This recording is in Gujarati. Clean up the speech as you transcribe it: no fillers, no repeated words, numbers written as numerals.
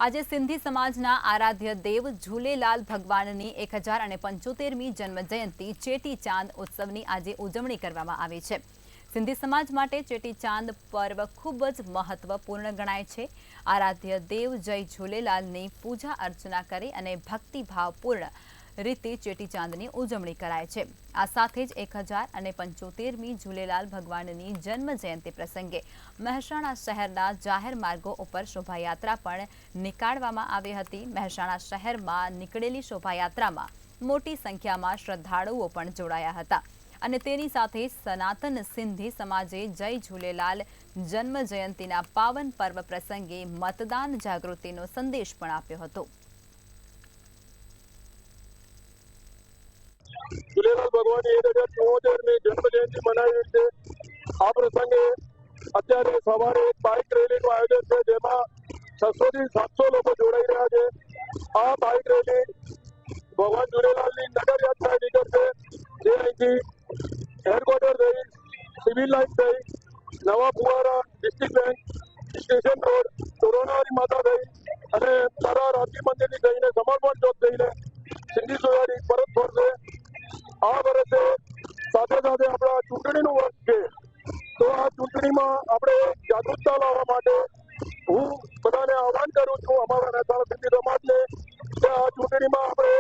આજે સિંધી સમાજના આરાધ્ય દેવ ઝૂલેલાલ ભગવાનની 1075મી જન્મજયંતિ ચેટીચાંદ ઉત્સવની આજે ઉજવણી કરવામાં આવી છે। સિંધી સમાજ માટે ચેટીચાંદ પર્વ ખૂબ જ મહત્વપૂર્ણ ગણાય છે। આરાધ્ય દેવ જય ઝૂલેલાલની પૂજા અર્ચના કરી અને ભક્તિભાવપૂર્ણ રીતે ચેટીચાંદની ઉજવણી કરાય છે। આ સાથે જ 1075મી ઝૂલેલાલ ભગવાનની જન્મજયંતિ પ્રસંગે મહેસાણા શહેરના જાહેર માર્ગો ઉપર શોભાયાત્રા પણ નીકાળવામાં આવી હતી। મહેસાણા શહેરમાં નીકળેલી શોભાયાત્રામાં મોટી સંખ્યામાં શ્રદ્ધાળુઓ પણ જોડાયા હતા અને તેની સાથે સનાતન સિંધી સમાજે જય ઝૂલેલાલ જન્મજયંતિના પાવન પર્વ પ્રસંગે મતદાન જાગૃતિનો સંદેશ પણ આપ્યો હતો। झूलेलाल भगवान 1074મી जन्म जयंती मनावी છે। આ પ્રસંગે અત્યારે સવારે એક બાઇક રેલીનું આયોજન છે, જેમાં 600 થી 700 લોકો જોડાઈ રહ્યા છે। આ બાઇક રેલી ભગવાન ઝૂલેલાલની નગર યાત્રા નીકળશે, જે અહીંથી હેડક્વાર્ટર થઈ, સિવિલ લાઇન થઈ, નવા ફુવારા, ડિસ્ટ્રિક્ટ બેંક, સ્ટેશન રોડ, કોરોનાવારી માતા થઈ અને તારા રામજી મંદિરથી થઈને સમર્પણ ચોક થઈને સિંધી સોસાયટી પરત ફરશે। આ વર્ષે સાથે સાથે આપણા ચૂંટણીનું વર્ષ છે, તો આ ચૂંટણીમાં આપણે જાગૃતતા લાવવા માટે હું બધાને આહ્વાન કરું છું, અમારા મહેસાણા સિંધી સમાજને, કે આ ચૂંટણીમાં આપણે